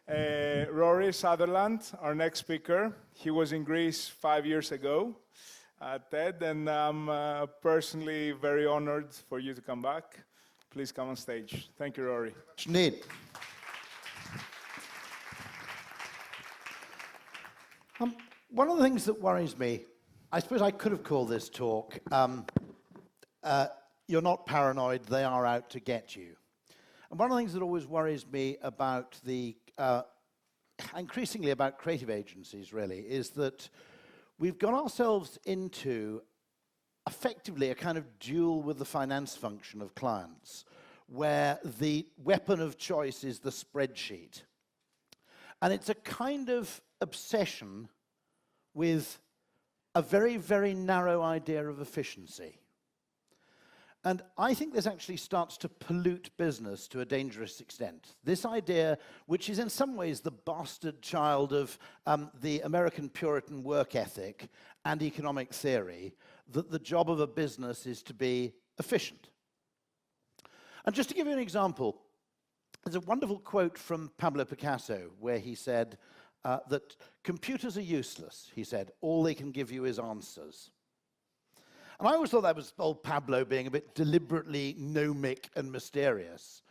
Rory Sutherland, our next speaker. He was in Greece 5 years ago at TED, and I'm personally very honored for you to come back. Please come on stage. Thank you, Rory. Neat. One of the things that worries me, I suppose I could have called this talk, you're not paranoid, they are out to get you. And one of the things that always worries me about increasingly about creative agencies really, is that we've got ourselves into effectively a kind of duel with the finance function of clients, where the weapon of choice is the spreadsheet. And it's a kind of obsession with a very, very narrow idea of efficiency. And I think this actually starts to pollute business to a dangerous extent. This idea, which is in some ways the bastard child of the American Puritan work ethic and economic theory, that the job of a business is to be efficient. And just to give you an example, there's a wonderful quote from Pablo Picasso where he said that computers are useless, he said, all they can give you is answers. And I always thought that was old Pablo being a bit deliberately gnomic and mysterious.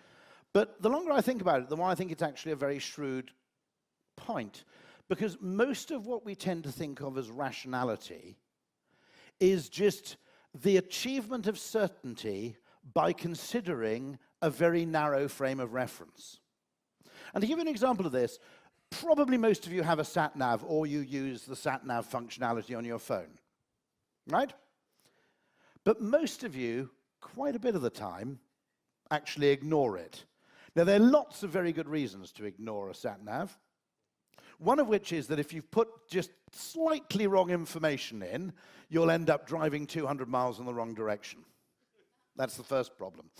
But the longer I think about it, the more I think it's actually a very shrewd point. Because most of what we tend to think of as rationality is just the achievement of certainty by considering a very narrow frame of reference. And to give you an example of this, probably most of you have a sat-nav or you use the sat-nav functionality on your phone, right? But most of you, quite a bit of the time, actually ignore it. Now, there are lots of very good reasons to ignore a sat-nav. One of which is that if you've put just slightly wrong information in, you'll end up driving 200 miles in the wrong direction. That's the first problem.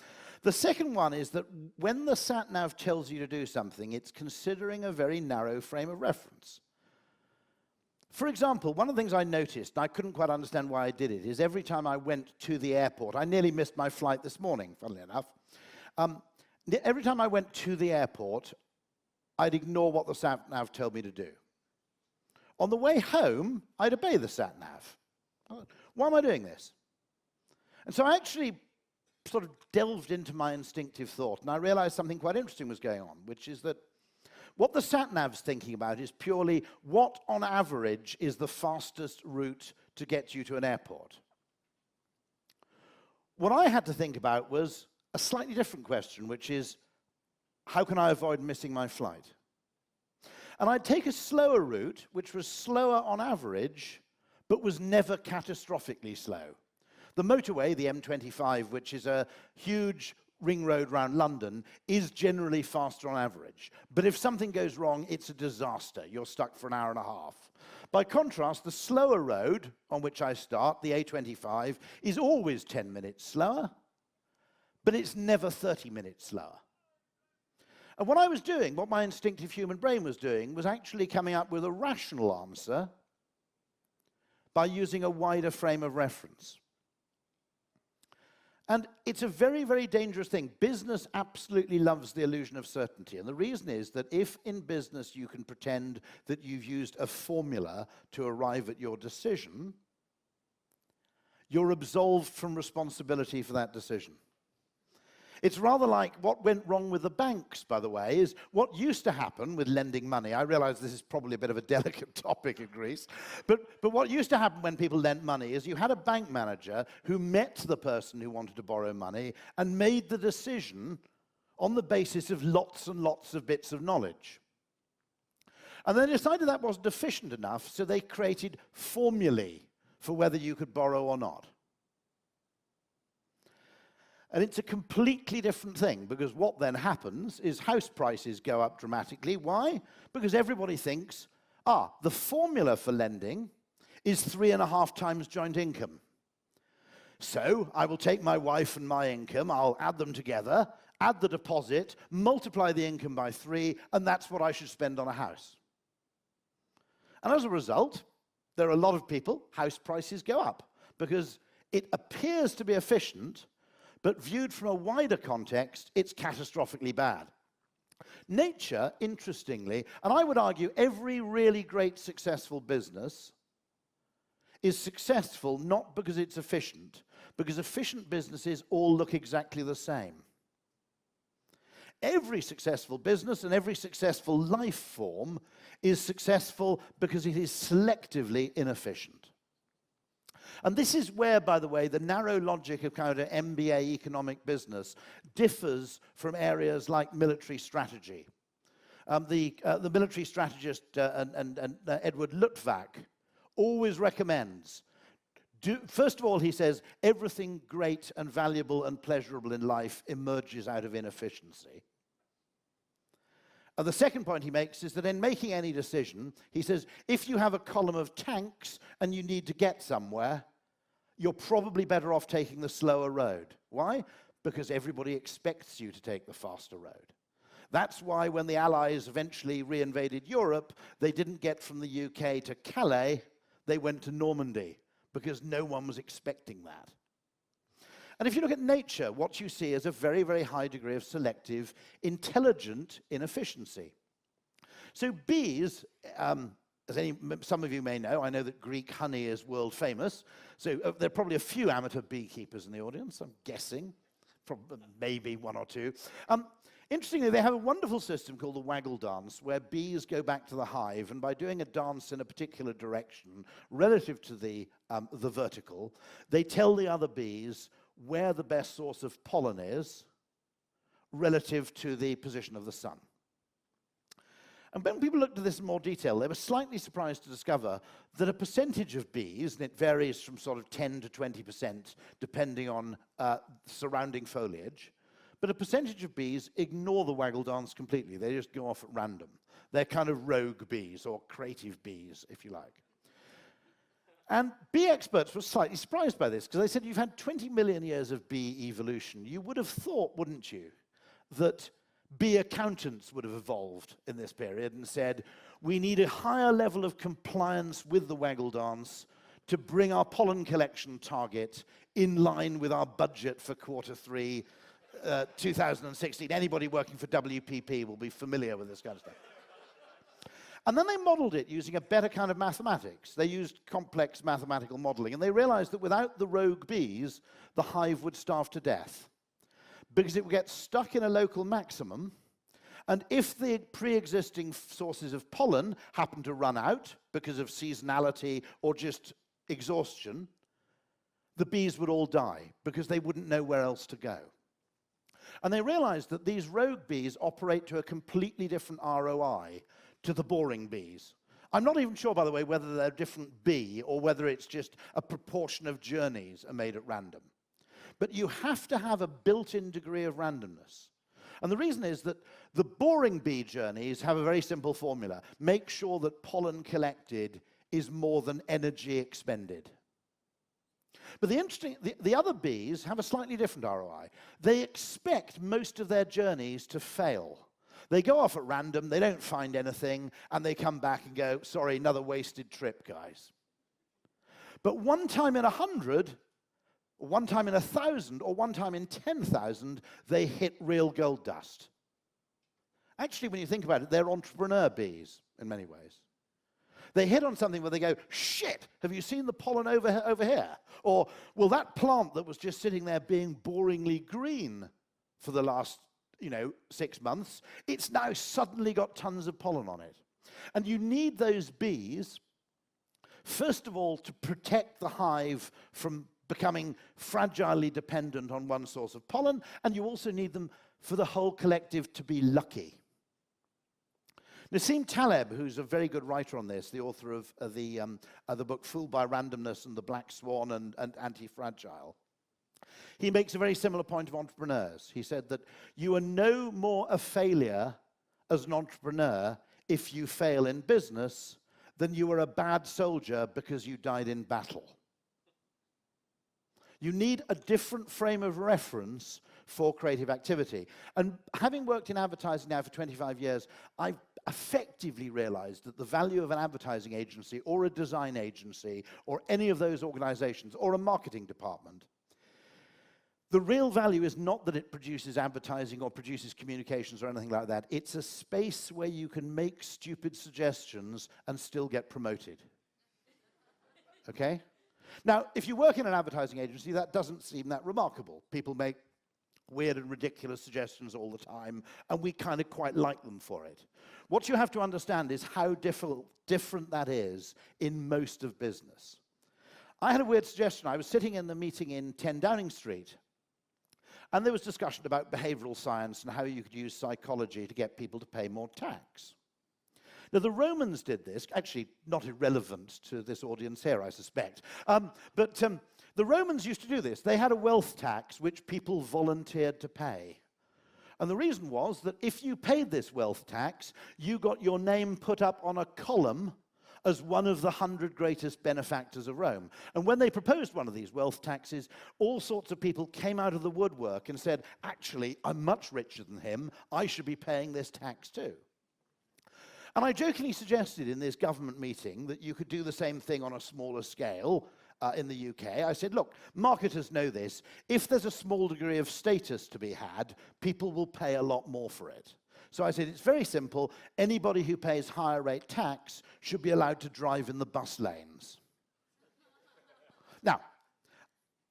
The second one is that when the sat-nav tells you to do something, it's considering a very narrow frame of reference. For example, one of the things I noticed, and I couldn't quite understand why I did it, is every time I went to the airport, I nearly missed my flight this morning, funnily enough. Every time I went to the airport, I'd ignore what the sat-nav told me to do. On the way home, I'd obey the sat-nav. Why am I doing this? And so I actually sort of delved into my instinctive thought, and I realized something quite interesting was going on, which is that what the sat-nav's thinking about is purely what, on average, is the fastest route to get you to an airport. What I had to think about was a slightly different question, which is, how can I avoid missing my flight? And I'd take a slower route, which was slower on average, but was never catastrophically slow. The motorway, the M25, which is a huge ring road around London, is generally faster on average. But if something goes wrong, it's a disaster. You're stuck for an hour and a half. By contrast, the slower road on which I start, the A25, is always 10 minutes slower, but it's never 30 minutes slower. And what I was doing, what my instinctive human brain was doing, was actually coming up with a rational answer by using a wider frame of reference. And it's a very, very dangerous thing. Business absolutely loves the illusion of certainty. And the reason is that if in business you can pretend that you've used a formula to arrive at your decision, you're absolved from responsibility for that decision. It's rather like what went wrong with the banks, by the way, is what used to happen with lending money. I realize this is probably a bit of a delicate topic in Greece, but what used to happen when people lent money is you had a bank manager who met the person who wanted to borrow money and made the decision on the basis of lots and lots of bits of knowledge. And they decided that wasn't efficient enough, so they created formulae for whether you could borrow or not. And it's a completely different thing, because what then happens is house prices go up dramatically. Why? Because everybody thinks, the formula for lending is 3.5 times joint income. So I will take my wife and my income, I'll add them together, add the deposit, multiply the income by 3, and that's what I should spend on a house. And as a result, there are a lot of people, house prices go up, because it appears to be efficient, but viewed from a wider context, it's catastrophically bad. Nature, interestingly, and I would argue every really great successful business is successful not because it's efficient, because efficient businesses all look exactly the same. Every successful business and every successful life form is successful because it is selectively inefficient. And this is where, by the way, the narrow logic of kind of MBA economic business differs from areas like military strategy. The military strategist Edward Luttwak always recommends, first of all, he says, everything great and valuable and pleasurable in life emerges out of inefficiency. And the second point he makes is that in making any decision, he says, if you have a column of tanks and you need to get somewhere, you're probably better off taking the slower road. Why? Because everybody expects you to take the faster road. That's why when the Allies eventually reinvaded Europe, they didn't get from the UK to Calais, they went to Normandy, because no one was expecting that. And if you look at nature, what you see is a very, very high degree of selective, intelligent inefficiency. So bees, some of you may know, I know that Greek honey is world famous, so there are probably a few amateur beekeepers in the audience, I'm guessing, maybe one or two. Interestingly, they have a wonderful system called the waggle dance, where bees go back to the hive, and by doing a dance in a particular direction relative to the vertical, they tell the other bees where the best source of pollen is relative to the position of the sun. And when people looked at this in more detail, they were slightly surprised to discover that a percentage of bees, and it varies from sort of 10 to 20% depending on surrounding foliage, but a percentage of bees ignore the waggle dance completely. They just go off at random. They're kind of rogue bees, or creative bees, if you like. And bee experts were slightly surprised by this, because they said, you've had 20 million years of bee evolution. You would have thought, wouldn't you, that bee accountants would have evolved in this period and said, we need a higher level of compliance with the waggle dance to bring our pollen collection target in line with our budget for Q3 2016. Anybody working for WPP will be familiar with this kind of stuff. And then they modeled it using a better kind of mathematics. They used complex mathematical modeling, and they realized that without the rogue bees, the hive would starve to death, because it would get stuck in a local maximum, and if the pre-existing sources of pollen happen to run out because of seasonality or just exhaustion, the bees would all die, because they wouldn't know where else to go. And they realized that these rogue bees operate to a completely different ROI to the boring bees. I'm not even sure, by the way, whether they're a different bee or whether it's just a proportion of journeys are made at random. But you have to have a built-in degree of randomness. And the reason is that the boring bee journeys have a very simple formula. Make sure that pollen collected is more than energy expended. But the other bees have a slightly different ROI. They expect most of their journeys to fail. They go off at random, they don't find anything, and they come back and go, sorry, another wasted trip, guys. But one time in 100, or one time in 1,000, or one time in 10,000, they hit real gold dust. Actually, when you think about it, they're entrepreneur bees in many ways. They hit on something where they go, shit, have you seen the pollen over here? Or, well, that plant that was just sitting there being boringly green for the last 6 months, it's now suddenly got tons of pollen on it. And you need those bees, first of all, to protect the hive from becoming fragilely dependent on one source of pollen, and you also need them for the whole collective to be lucky. Nassim Taleb, who's a very good writer on this, the author of the book Fooled by Randomness and The Black Swan and Anti-Fragile, he makes a very similar point of entrepreneurs. He said that you are no more a failure as an entrepreneur if you fail in business than you are a bad soldier because you died in battle. You need a different frame of reference for creative activity. And having worked in advertising now for 25 years, I've effectively realized that the value of an advertising agency or a design agency or any of those organizations or a marketing department, The real value is not that it produces advertising or produces communications or anything like that. It's a space where you can make stupid suggestions and still get promoted. Okay? Now, if you work in an advertising agency, that doesn't seem that remarkable. People make weird and ridiculous suggestions all the time, and we kind of quite like them for it. What you have to understand is how different that is in most of business. I had a weird suggestion. I was sitting in the meeting in 10 Downing Street, and there was discussion about behavioral science and how you could use psychology to get people to pay more tax. Now, the Romans did this, actually not irrelevant to this audience here, I suspect. The Romans used to do this. They had a wealth tax which people volunteered to pay. And the reason was that if you paid this wealth tax, you got your name put up on a column as one of the 100 greatest benefactors of Rome. And when they proposed one of these wealth taxes, all sorts of people came out of the woodwork and said, actually, I'm much richer than him. I should be paying this tax too. And I jokingly suggested in this government meeting that you could do the same thing on a smaller scale in the UK. I said, look, marketers know this. If there's a small degree of status to be had, people will pay a lot more for it. So I said, it's very simple. Anybody who pays higher rate tax should be allowed to drive in the bus lanes. Now,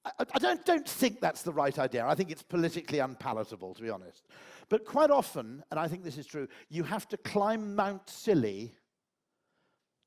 I don't think that's the right idea. I think it's politically unpalatable, to be honest. But quite often, and I think this is true, you have to climb Mount Scilly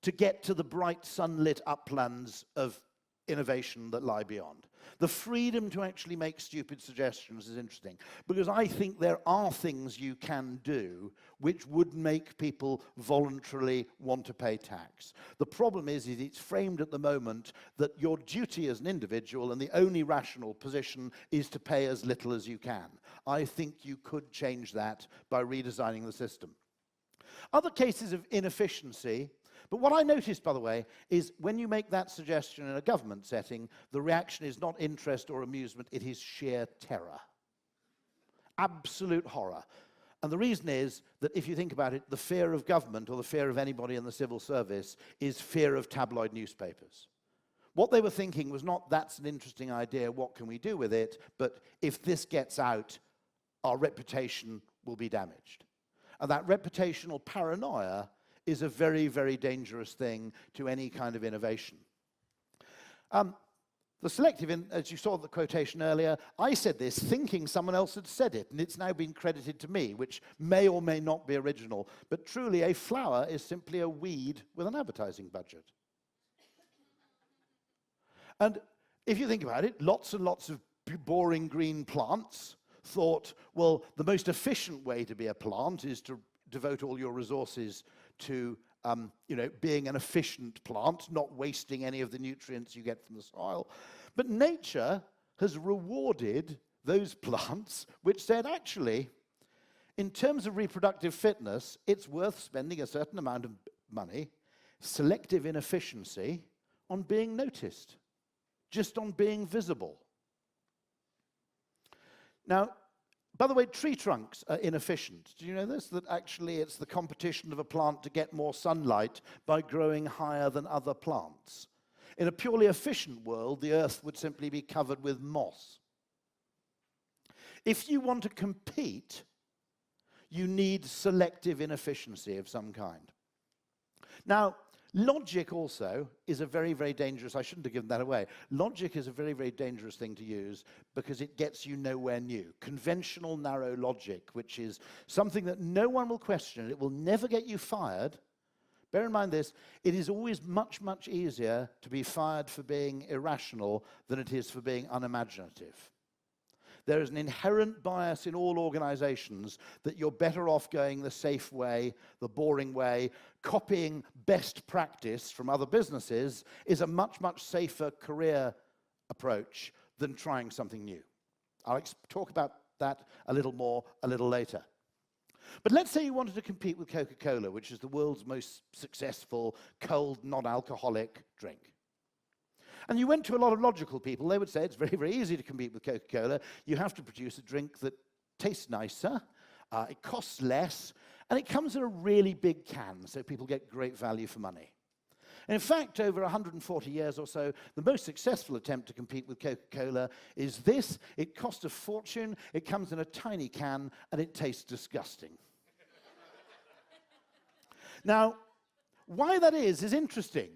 to get to the bright sunlit uplands of innovation that lie beyond. The freedom to actually make stupid suggestions is interesting, because I think there are things you can do which would make people voluntarily want to pay tax. The problem is it's framed at the moment that your duty as an individual and the only rational position is to pay as little as you can. I think you could change that by redesigning the system. Other cases of inefficiency. But what I noticed, by the way, is when you make that suggestion in a government setting, the reaction is not interest or amusement, it is sheer terror. Absolute horror. And the reason is that if you think about it, the fear of government or the fear of anybody in the civil service is fear of tabloid newspapers. What they were thinking was not, that's an interesting idea, what can we do with it, but if this gets out, our reputation will be damaged. And that reputational paranoia is a very, very dangerous thing to any kind of innovation. The selective, as you saw the quotation earlier, I said this thinking someone else had said it, and it's now been credited to me, which may or may not be original. But truly, a flower is simply a weed with an advertising budget. And if you think about it, lots and lots of boring green plants thought, well, the most efficient way to be a plant is to devote all your resources to being an efficient plant, not wasting any of the nutrients you get from the soil. But nature has rewarded those plants which said, actually, in terms of reproductive fitness, it's worth spending a certain amount of money, selective inefficiency, on being noticed, just on being visible. Now, by the way, tree trunks are inefficient. Do you know this? That actually it's the competition of a plant to get more sunlight by growing higher than other plants. In a purely efficient world, the earth would simply be covered with moss. If you want to compete, you need selective inefficiency of some kind. Now, logic also is a very, very dangerous, I shouldn't have given that away. Logic is a very, very dangerous thing to use because it gets you nowhere new. Conventional narrow logic, which is something that no one will question, it will never get you fired. Bear in mind this, it is always much, much easier to be fired for being irrational than it is for being unimaginative. There is an inherent bias in all organizations that you're better off going the safe way, the boring way. Copying best practice from other businesses is a much, much safer career approach than trying something new. I'll talk about that a little more a little later. But let's say you wanted to compete with Coca-Cola, which is the world's most successful cold, non-alcoholic drink. And you went to a lot of logical people, they would say it's very, very easy to compete with Coca-Cola. You have to produce a drink that tastes nicer, it costs less, and it comes in a really big can, so people get great value for money. In fact, over 140 years or so, the most successful attempt to compete with Coca-Cola is this. It costs a fortune, it comes in a tiny can, and it tastes disgusting. Now, why that is interesting.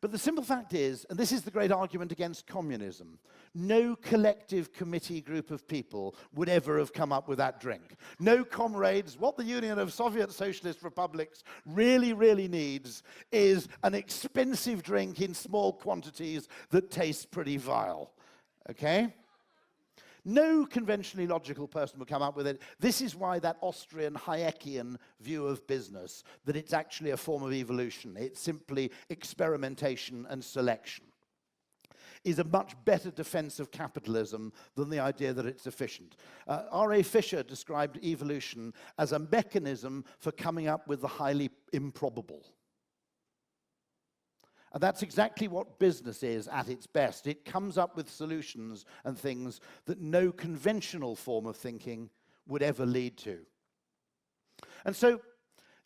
But the simple fact is, and this is the great argument against communism, no collective committee group of people would ever have come up with that drink. No comrades. What the Union of Soviet Socialist Republics really, really needs is an expensive drink in small quantities that tastes pretty vile. Okay? No conventionally logical person would come up with it. This is why that Austrian Hayekian view of business, that it's actually a form of evolution, it's simply experimentation and selection, is a much better defense of capitalism than the idea that it's efficient. R.A. Fisher described evolution as a mechanism for coming up with the highly improbable. And that's exactly what business is at its best. It comes up with solutions and things that no conventional form of thinking would ever lead to. And so,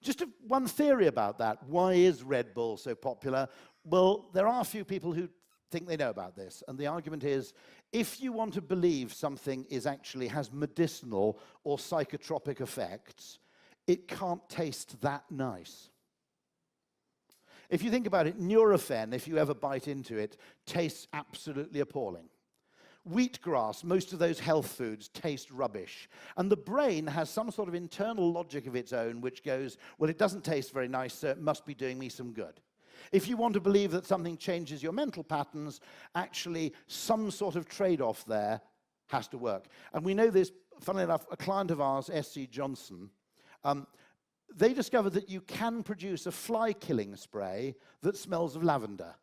just one theory about that. Why is Red Bull so popular? Well, there are a few people who think they know about this. And the argument is, if you want to believe something actually has medicinal or psychotropic effects, it can't taste that nice. If you think about it, Nurofen, if you ever bite into it, tastes absolutely appalling. Wheatgrass, most of those health foods taste rubbish. And the brain has some sort of internal logic of its own which goes, well, it doesn't taste very nice, so it must be doing me some good. If you want to believe that something changes your mental patterns, actually some sort of trade-off there has to work. And we know this, funnily enough, a client of ours, S.C. Johnson, they discovered that you can produce a fly-killing spray that smells of lavender.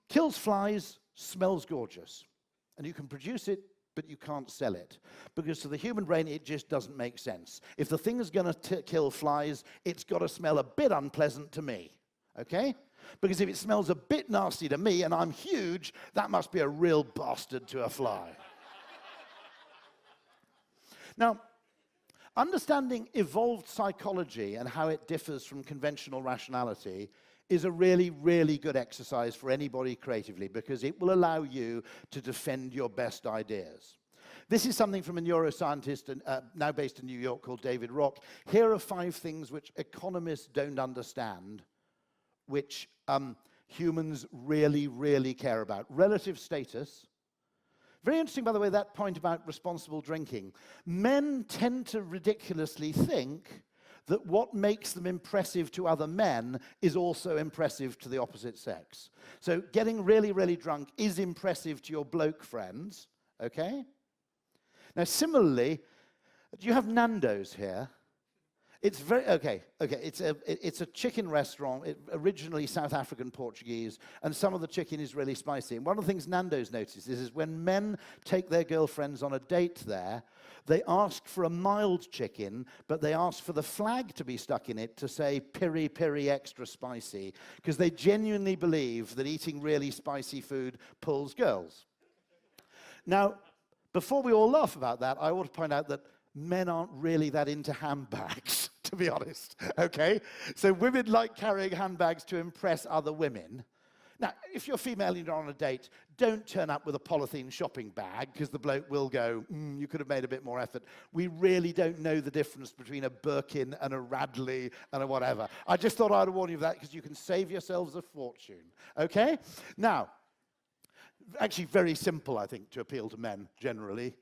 Kills flies, smells gorgeous. And you can produce it, but you can't sell it. Because to the human brain, it just doesn't make sense. If the thing is going to kill flies, it's got to smell a bit unpleasant to me. Okay? Because if it smells a bit nasty to me and I'm huge, that must be a real bastard to a fly. Now, understanding evolved psychology and how it differs from conventional rationality is a really, really good exercise for anybody creatively because it will allow you to defend your best ideas. This is something from a neuroscientist now based in New York called David Rock. Here are 5 things which economists don't understand, which humans really, really care about. Relative status. Very interesting, by the way, that point about responsible drinking. Men tend to ridiculously think that what makes them impressive to other men is also impressive to the opposite sex. So getting really, really drunk is impressive to your bloke friends, okay? Now, similarly, do you have Nando's here? It's very, okay, it's a chicken restaurant, originally South African Portuguese, and some of the chicken is really spicy. And one of the things Nando's notices is when men take their girlfriends on a date there, they ask for a mild chicken, but they ask for the flag to be stuck in it to say piri piri extra spicy, because they genuinely believe that eating really spicy food pulls girls. Now, before we all laugh about that, I ought to point out that men aren't really that into handbags, to be honest, okay? So women like carrying handbags to impress other women. Now, if you're female and you're on a date, don't turn up with a polythene shopping bag, because the bloke will go, you could have made a bit more effort. We really don't know the difference between a Birkin and a Radley and a whatever. I just thought I'd warn you of that, because you can save yourselves a fortune, okay? Now, actually very simple, I think, to appeal to men, generally.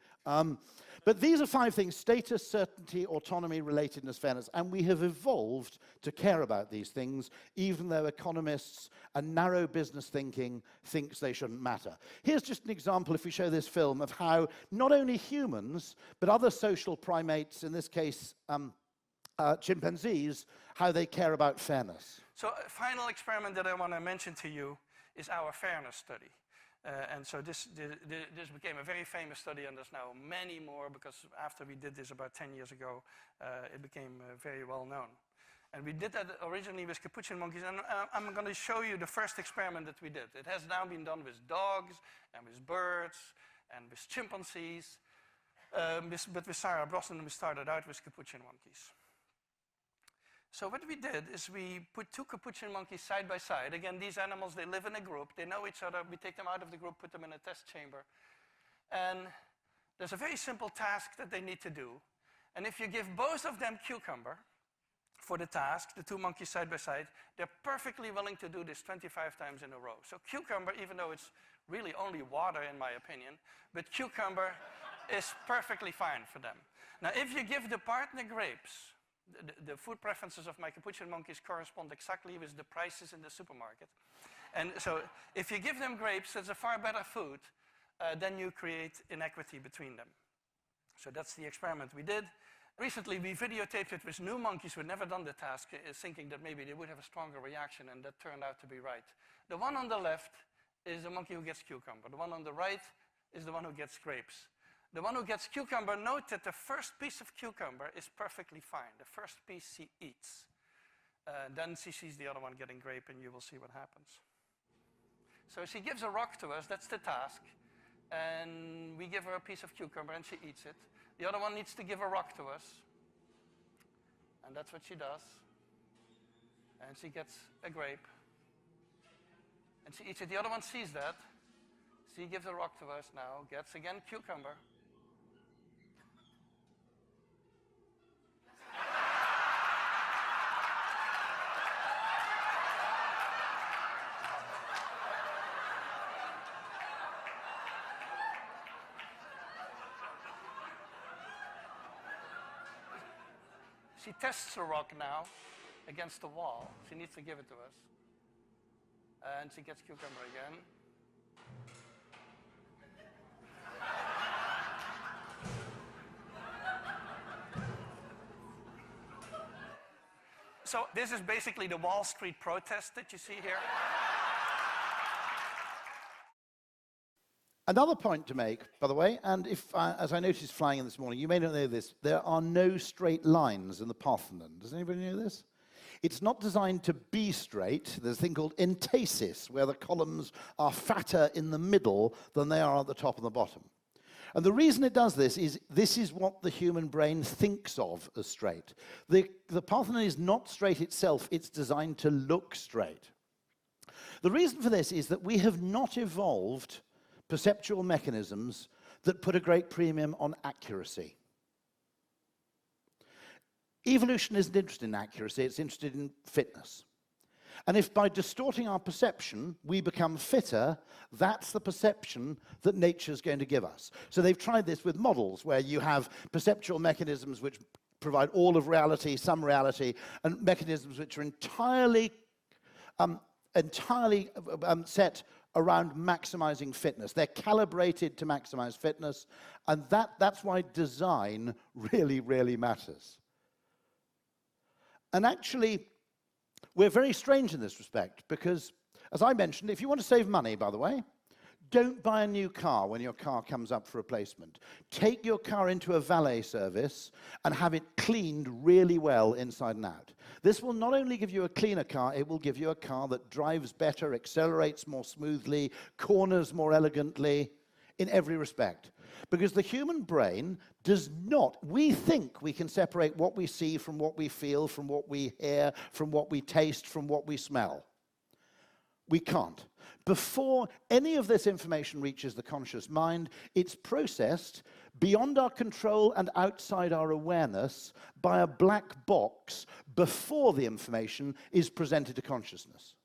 But these are 5 things: status, certainty, autonomy, relatedness, fairness. And we have evolved to care about these things, even though economists and narrow business thinking thinks they shouldn't matter. Here's just an example, if we show this film, of how not only humans, but other social primates, in this case chimpanzees, how they care about fairness. So a final experiment that I want to mention to you is our fairness study. And so this became a very famous study, and there's now many more, because after we did this about 10 years ago, it became very well known. And we did that originally with capuchin monkeys, and I'm going to show you the first experiment that we did. It has now been done with dogs, and with birds, and with chimpanzees, but with Sarah Brosnan we started out with capuchin monkeys. So what we did is we put two capuchin monkeys side by side. Again, these animals, they live in a group. They know each other. We take them out of the group, put them in a test chamber. And there's a very simple task that they need to do. And if you give both of them cucumber for the task, the two monkeys side by side, they're perfectly willing to do this 25 times in a row. So cucumber, even though it's really only water in my opinion, but cucumber is perfectly fine for them. Now, if you give the partner grapes, the food preferences of my capuchin monkeys correspond exactly with the prices in the supermarket. And so if you give them grapes, that's a far better food, then you create inequity between them. So that's the experiment we did. Recently, we videotaped it with new monkeys who had never done the task, thinking that maybe they would have a stronger reaction, and that turned out to be right. The one on the left is the monkey who gets cucumber. The one on the right is the one who gets grapes. The one who gets cucumber, note that the first piece of cucumber is perfectly fine. The first piece she eats. Then she sees the other one getting grape, and you will see what happens. So she gives a rock to us, that's the task. And we give her a piece of cucumber, and she eats it. The other one needs to give a rock to us. And that's what she does. And she gets a grape. And she eats it. The other one sees that. She gives a rock to us now, gets again cucumber. She tests the rock now against the wall. She needs to give it to us. And she gets cucumber again. So this is basically the Wall Street protest that you see here. Another point to make, by the way, and if, as I noticed flying in this morning, you may not know this, there are no straight lines in the Parthenon. Does anybody know this? It's not designed to be straight. There's a thing called entasis, where the columns are fatter in the middle than they are at the top and the bottom. And the reason it does this is what the human brain thinks of as straight. The Parthenon is not straight itself. It's designed to look straight. The reason for this is that we have not evolved perceptual mechanisms that put a great premium on accuracy. Evolution isn't interested in accuracy, it's interested in fitness. And if by distorting our perception we become fitter, that's the perception that nature's going to give us. So they've tried this with models where you have perceptual mechanisms which provide all of reality, some reality, and mechanisms which are entirely set around maximizing fitness. They're calibrated to maximize fitness, and that's why design really, really matters. And actually, we're very strange in this respect, because, as I mentioned, if you want to save money, by the way, don't buy a new car when your car comes up for replacement. Take your car into a valet service and have it cleaned really well inside and out. This will not only give you a cleaner car, it will give you a car that drives better, accelerates more smoothly, corners more elegantly, in every respect. Because the human brain does not, we think we can separate what we see from what we feel, from what we hear, from what we taste, from what we smell. We can't. Before any of this information reaches the conscious mind, it's processed beyond our control and outside our awareness by a black box before the information is presented to consciousness.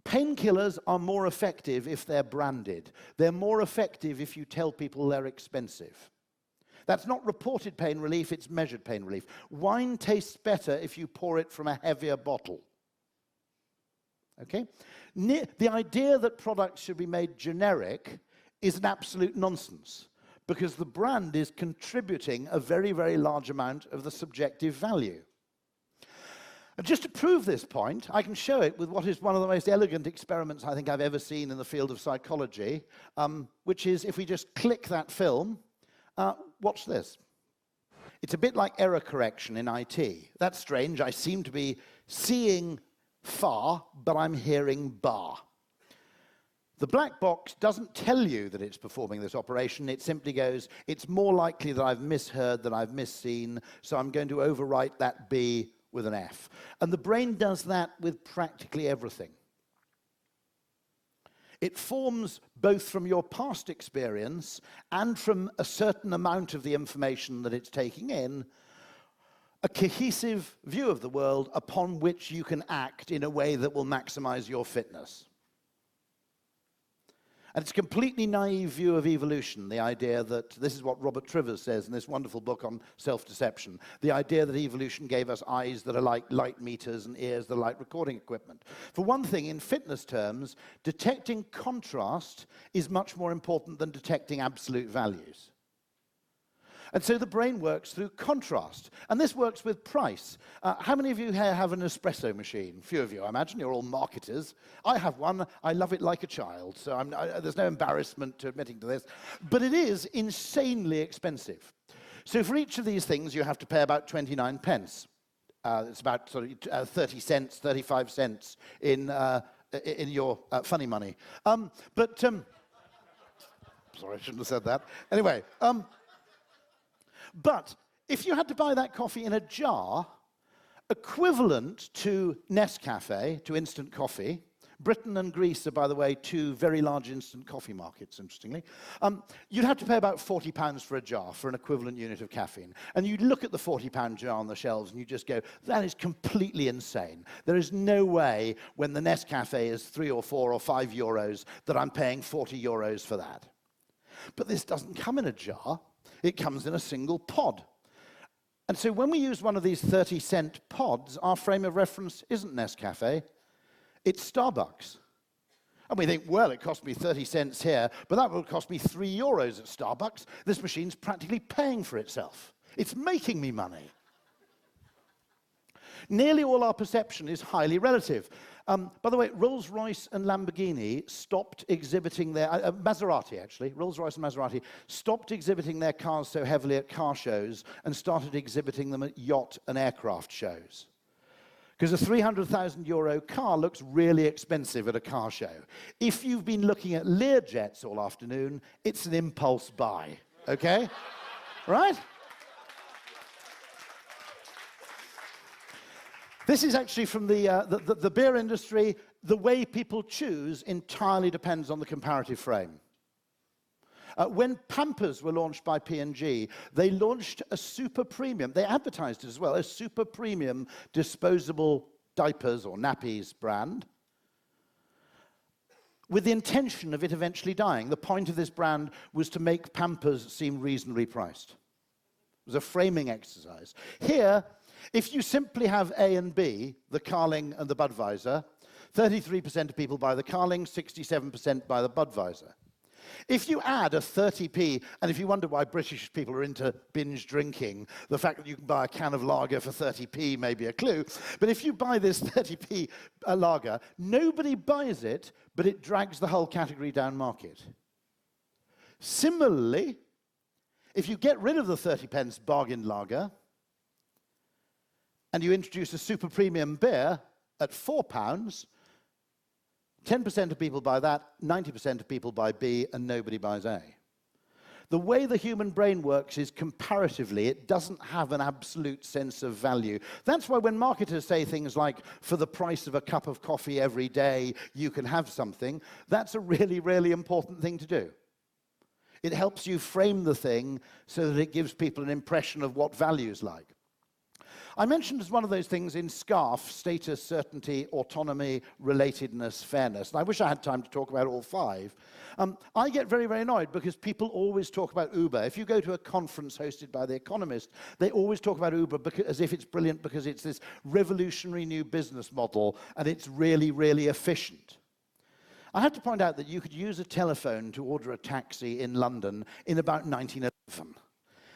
Painkillers are more effective if they're branded. They're more effective if you tell people they're expensive. That's not reported pain relief, it's measured pain relief. Wine tastes better if you pour it from a heavier bottle. Okay? The idea that products should be made generic is an absolute nonsense, because the brand is contributing a very, very large amount of the subjective value. And just to prove this point, I can show it with what is one of the most elegant experiments I think I've ever seen in the field of psychology, which is if we just click that film, watch this. It's a bit like error correction in IT. That's strange. I seem to be seeing far, but I'm hearing bar. The black box doesn't tell you that it's performing this operation. It simply goes, it's more likely that I've misheard than I've misseen, so I'm going to overwrite that B with an F. And the brain does that with practically everything. It forms both from your past experience and from a certain amount of the information that it's taking in, a cohesive view of the world upon which you can act in a way that will maximize your fitness. And it's a completely naive view of evolution, the idea that, this is what Robert Trivers says in this wonderful book on self-deception, the idea that evolution gave us eyes that are like light meters and ears that are like recording equipment. For one thing, in fitness terms, detecting contrast is much more important than detecting absolute values. And so the brain works through contrast. And this works with price. How many of you here have an espresso machine? Few of you, I imagine. You're all marketers. I have one. I love it like a child. So there's no embarrassment to admitting to this. But it is insanely expensive. So for each of these things, you have to pay about 29 pence. It's about sort of 30 cents, 35 cents in your funny money. Sorry, I shouldn't have said that. Anyway. But if you had to buy that coffee in a jar, equivalent to Nescafe, to instant coffee, Britain and Greece are, by the way, two very large instant coffee markets, interestingly, you'd have to pay about £40 for a jar for an equivalent unit of caffeine. And you'd look at the £40 jar on the shelves and you just go, that is completely insane. There is no way when the Nescafe is 3 or 4 or 5 euros that I'm paying 40 euros for that. But this doesn't come in a jar. It comes in a single pod. And so when we use one of these 30-cent pods, our frame of reference isn't Nescafe, it's Starbucks. And we think, well, it cost me 30 cents here, but that will cost me 3 euros at Starbucks. This machine's practically paying for itself. It's making me money. Nearly all our perception is highly relative. By the way, Rolls-Royce and Lamborghini stopped exhibiting their, Maserati actually, Rolls-Royce and Maserati stopped exhibiting their cars so heavily at car shows and started exhibiting them at yacht and aircraft shows. Because a €300,000 car looks really expensive at a car show. If you've been looking at Learjets all afternoon, it's an impulse buy, okay? Right? This is actually from the beer industry. The way people choose entirely depends on the comparative frame. When Pampers were launched by P&G, they launched a super premium, they advertised it as well, a super premium disposable diapers or nappies brand, with the intention of it eventually dying. The point of this brand was to make Pampers seem reasonably priced. It was a framing exercise. Here, if you simply have A and B, the Carling and the Budweiser, 33% of people buy the Carling, 67% buy the Budweiser. If you add a 30p, and if you wonder why British people are into binge drinking, the fact that you can buy a can of lager for 30p may be a clue, but if you buy this 30p lager, nobody buys it, but it drags the whole category down market. Similarly, if you get rid of the 30 pence bargain lager, and you introduce a super premium beer at £4, 10% of people buy that, 90% of people buy B, and nobody buys A. The way the human brain works is comparatively, it doesn't have an absolute sense of value. That's why when marketers say things like, for the price of a cup of coffee every day, you can have something, that's a really, really important thing to do. It helps you frame the thing so that it gives people an impression of what value is like. I mentioned as one of those things in SCARF, status, certainty, autonomy, relatedness, fairness. And I wish I had time to talk about all 5. I get very, very annoyed because people always talk about Uber. If you go to a conference hosted by The Economist, they always talk about Uber as if it's brilliant because it's this revolutionary new business model and it's really, really efficient. I have to point out that you could use a telephone to order a taxi in London in about 1911.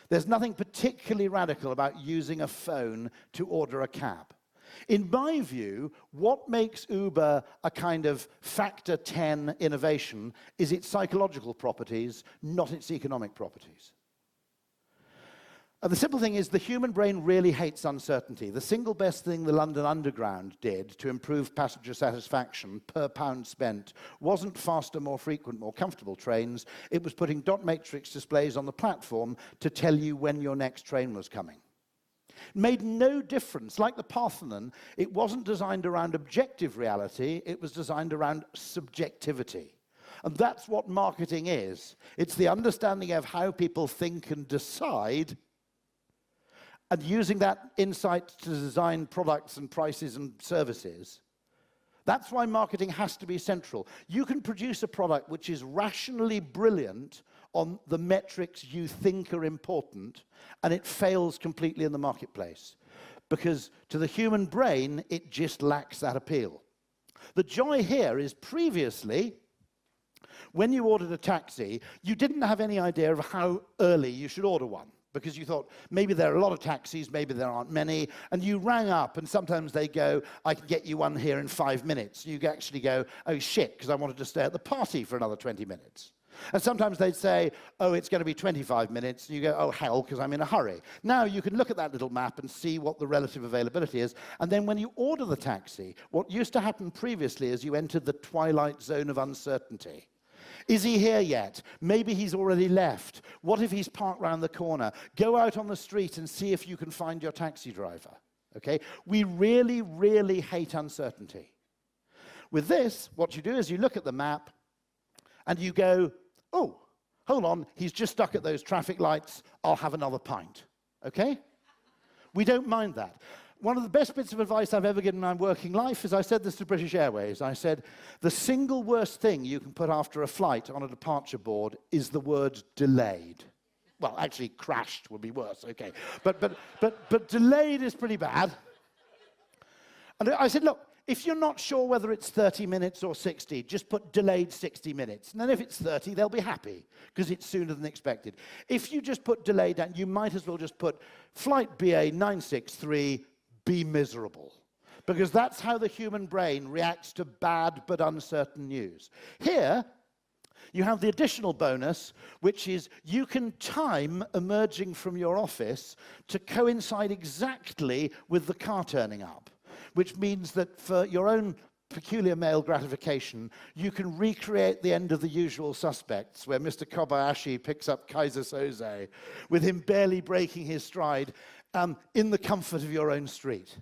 There's nothing particularly radical about using a phone to order a cab. In my view, what makes Uber a kind of factor 10 innovation is its psychological properties, not its economic properties. The simple thing is the human brain really hates uncertainty. The single best thing the London Underground did to improve passenger satisfaction per pound spent wasn't faster, more frequent, more comfortable trains. It was putting dot matrix displays on the platform to tell you when your next train was coming. Made no difference. Like the Parthenon, it wasn't designed around objective reality, it was designed around subjectivity. And that's what marketing is. It's the understanding of how people think and decide, and using that insight to design products and prices and services. That's why marketing has to be central. You can produce a product which is rationally brilliant on the metrics you think are important, and it fails completely in the marketplace. Because to the human brain, it just lacks that appeal. The joy here is previously, when you ordered a taxi, you didn't have any idea of how early you should order one, because you thought, maybe there are a lot of taxis, maybe there aren't many, and you rang up, and sometimes they go, I can get you one here in 5 minutes. You actually go, oh shit, because I wanted to stay at the party for another 20 minutes. And sometimes they'd say, oh, it's going to be 25 minutes, and you go, oh, hell, because I'm in a hurry. Now you can look at that little map and see what the relative availability is, and then when you order the taxi, what used to happen previously is you entered the twilight zone of uncertainty. Is he here yet? Maybe he's already left. What if he's parked round the corner? Go out on the street and see if you can find your taxi driver. Okay? We really, really hate uncertainty. With this, what you do is you look at the map and you go, oh, hold on, he's just stuck at those traffic lights. I'll have another pint. Okay? We don't mind that. One of the best bits of advice I've ever given in my working life is I said this to British Airways. I said, the single worst thing you can put after a flight on a departure board is the word delayed. Well, actually, crashed would be worse, okay. But delayed is pretty bad. And I said, look, if you're not sure whether it's 30 minutes or 60, just put delayed 60 minutes. And then if it's 30, they'll be happy, because it's sooner than expected. If you just put delayed down, you might as well just put flight BA 963, be miserable, because that's how the human brain reacts to bad but uncertain news. Here, you have the additional bonus, which is you can time emerging from your office to coincide exactly with the car turning up, which means that for your own peculiar male gratification, you can recreate the end of The Usual Suspects, where Mr. Kobayashi picks up Kaiser Soze, with him barely breaking his stride, in the comfort of your own street.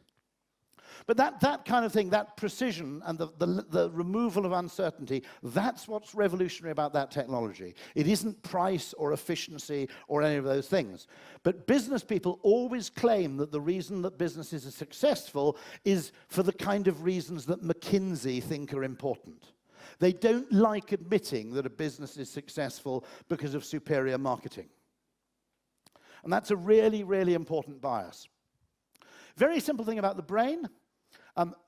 But that kind of thing, that precision and the removal of uncertainty, that's what's revolutionary about that technology. It isn't price or efficiency or any of those things. But business people always claim that the reason that businesses are successful is for the kind of reasons that McKinsey think are important. They don't like admitting that a business is successful because of superior marketing. And that's a really, really important bias. Very simple thing about the brain.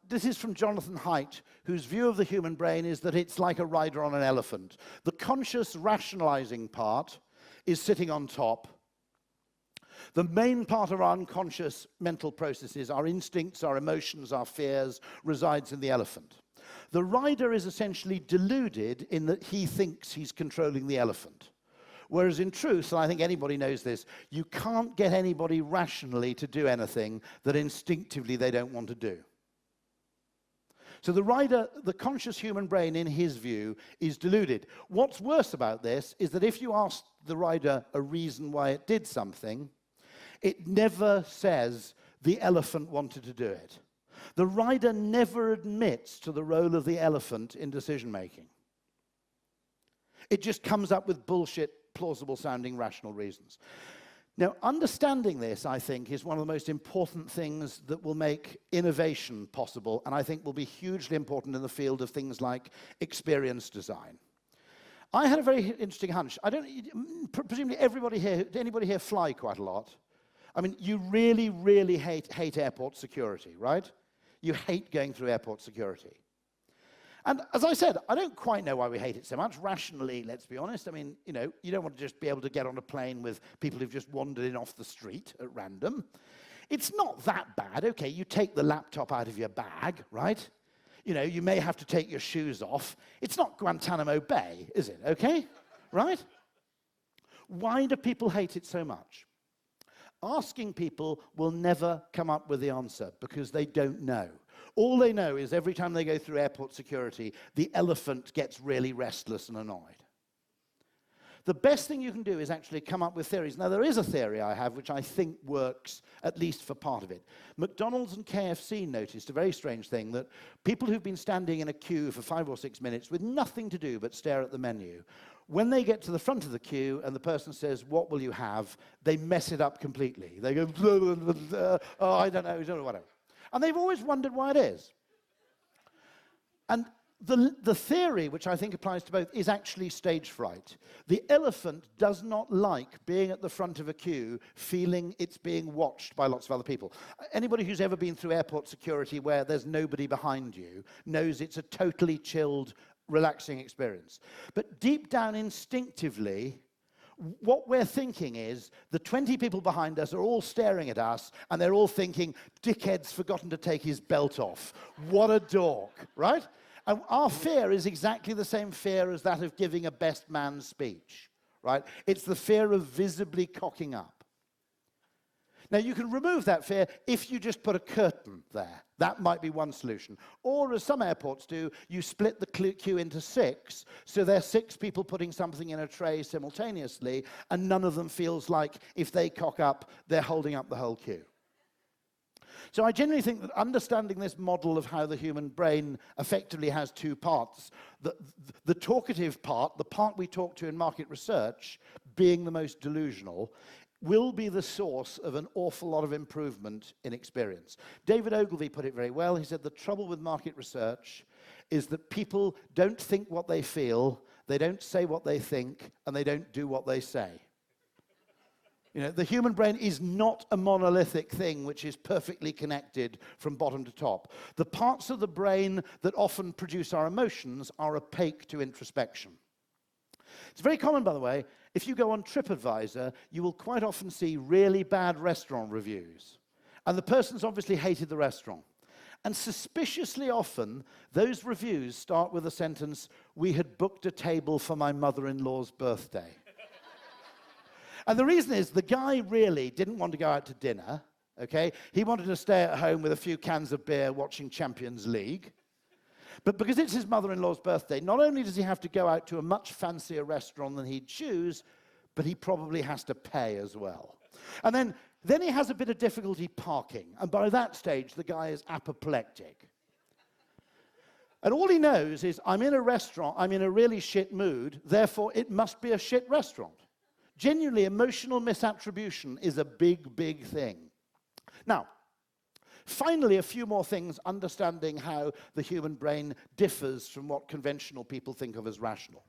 This is from Jonathan Haidt, whose view of the human brain is that it's like a rider on an elephant. The conscious rationalizing part is sitting on top. The main part of our unconscious mental processes, our instincts, our emotions, our fears, resides in the elephant. The rider is essentially deluded in that he thinks he's controlling the elephant. Whereas in truth, and I think anybody knows this, you can't get anybody rationally to do anything that instinctively they don't want to do. So the rider, the conscious human brain, in his view, is deluded. What's worse about this is that if you ask the rider a reason why it did something, it never says the elephant wanted to do it. The rider never admits to the role of the elephant in decision-making. It just comes up with bullshit, plausible-sounding, rational reasons. Now, understanding this, I think, is one of the most important things that will make innovation possible, and I think will be hugely important in the field of things like experience design. I had a very interesting hunch. Presumably anybody here fly quite a lot? I mean, you really, really hate airport security, right? You hate going through airport security. And as I said, I don't quite know why we hate it so much. Rationally, let's be honest. I mean, you know, you don't want to just be able to get on a plane with people who've just wandered in off the street at random. It's not that bad. Okay, you take the laptop out of your bag, right? You know, you may have to take your shoes off. It's not Guantanamo Bay, is it? Okay? Right? Why do people hate it so much? Asking people will never come up with the answer because they don't know. All they know is every time they go through airport security, the elephant gets really restless and annoyed. The best thing you can do is actually come up with theories. Now, there is a theory I have which I think works, at least for part of it. McDonald's and KFC noticed a very strange thing, that people who've been standing in a queue for 5 or 6 minutes with nothing to do but stare at the menu, when they get to the front of the queue and the person says, "What will you have?" they mess it up completely. They go, blah, blah, blah, blah, "Oh, I don't know, whatever." And they've always wondered why it is. And the theory, which I think applies to both, is actually stage fright. The elephant does not like being at the front of a queue, feeling it's being watched by lots of other people. Anybody who's ever been through airport security where there's nobody behind you knows it's a totally chilled, relaxing experience. But deep down instinctively, what we're thinking is the 20 people behind us are all staring at us, and they're all thinking, "Dickhead's forgotten to take his belt off. What a dork," right? And our fear is exactly the same fear as that of giving a best man speech, right? It's the fear of visibly cocking up. Now, you can remove that fear if you just put a curtain there. That might be one solution. Or, as some airports do, you split the queue into 6, so there are 6 people putting something in a tray simultaneously, and none of them feels like if they cock up, they're holding up the whole queue. So I generally think that understanding this model of how the human brain effectively has 2 parts, the talkative part, the part we talk to in market research, being the most delusional, will be the source of an awful lot of improvement in experience. David Ogilvy put it very well. He said the trouble with market research is that people don't think what they feel, they don't say what they think, and they don't do what they say. You know, the human brain is not a monolithic thing which is perfectly connected from bottom to top. The parts of the brain that often produce our emotions are opaque to introspection. It's very common, by the way, if you go on TripAdvisor, you will quite often see really bad restaurant reviews. And the person's obviously hated the restaurant. And suspiciously often, those reviews start with a sentence, "We had booked a table for my mother-in-law's birthday." And the reason is the guy really didn't want to go out to dinner, okay? He wanted to stay at home with a few cans of beer watching Champions League. But because it's his mother-in-law's birthday, not only does he have to go out to a much fancier restaurant than he'd choose, but he probably has to pay as well. And then he has a bit of difficulty parking. And by that stage, the guy is apoplectic. And all he knows is, I'm in a restaurant, I'm in a really shit mood, therefore it must be a shit restaurant. Genuinely, emotional misattribution is a big, big thing. Now, finally, a few more things understanding how the human brain differs from what conventional people think of as rational.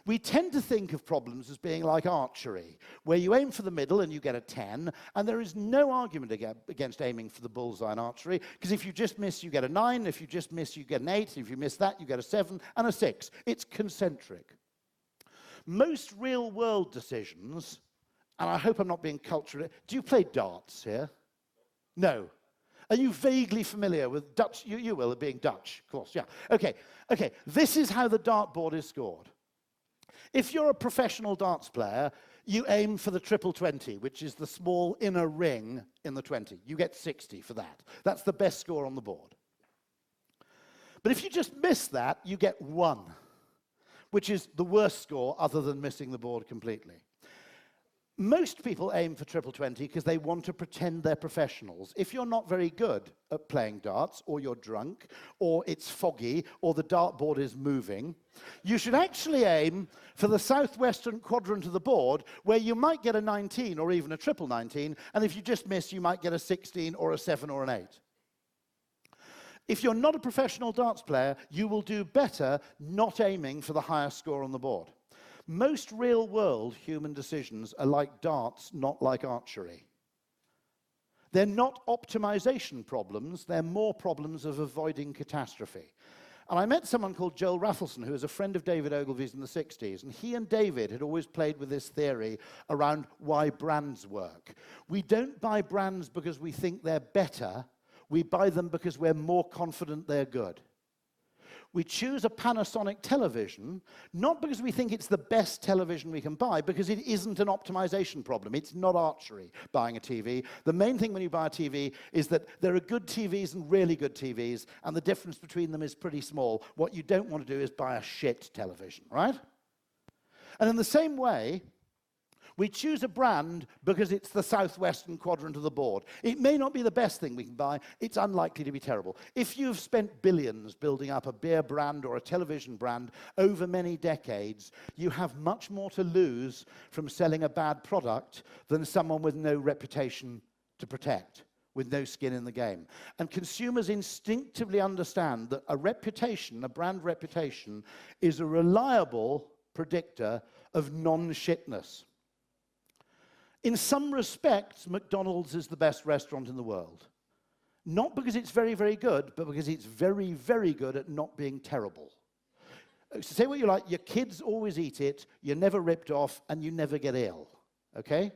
We tend to think of problems as being like archery, where you aim for the middle and you get a 10, and there is no argument against aiming for the bullseye in archery, because if you just miss, you get a 9, if you just miss, you get an 8, if you miss that, you get a 7 and a 6. It's concentric. Most real-world decisions, and I hope I'm not being cultural, do you play darts here? No. Are you vaguely familiar with Dutch? You will, being Dutch, of course, yeah. Okay, this is how the dartboard is scored. If you're a professional darts player, you aim for the triple 20, which is the small inner ring in the 20. You get 60 for that. That's the best score on the board. But if you just miss that, you get 1. Which is the worst score other than missing the board completely. Most people aim for triple 20 because they want to pretend they're professionals. If you're not very good at playing darts, or you're drunk, or it's foggy, or the dartboard is moving, you should actually aim for the southwestern quadrant of the board, where you might get a 19 or even a triple 19, and if you just miss, you might get a 16 or a 7 or an 8. If you're not a professional darts player, you will do better not aiming for the highest score on the board. Most real-world human decisions are like darts, not like archery. They're not optimization problems, they're more problems of avoiding catastrophe. And I met someone called Joel Raffleson, who was a friend of David Ogilvy's in the 60s, and he and David had always played with this theory around why brands work. We don't buy brands because we think they're better, we buy them because we're more confident they're good. We choose a Panasonic television, not because we think it's the best television we can buy, because it isn't an optimization problem. It's not archery, buying a TV. The main thing when you buy a TV is that there are good TVs and really good TVs, and the difference between them is pretty small. What you don't want to do is buy a shit television, right? And in the same way, we choose a brand because it's the southwestern quadrant of the board. It may not be the best thing we can buy. It's unlikely to be terrible. If you've spent billions building up a beer brand or a television brand over many decades, you have much more to lose from selling a bad product than someone with no reputation to protect, with no skin in the game. And consumers instinctively understand that a reputation, a brand reputation, is a reliable predictor of non-shitness. In some respects, McDonald's is the best restaurant in the world. Not because it's very, very good, but because it's very, very good at not being terrible. So say what you like, your kids always eat it, you're never ripped off, and you never get ill, okay?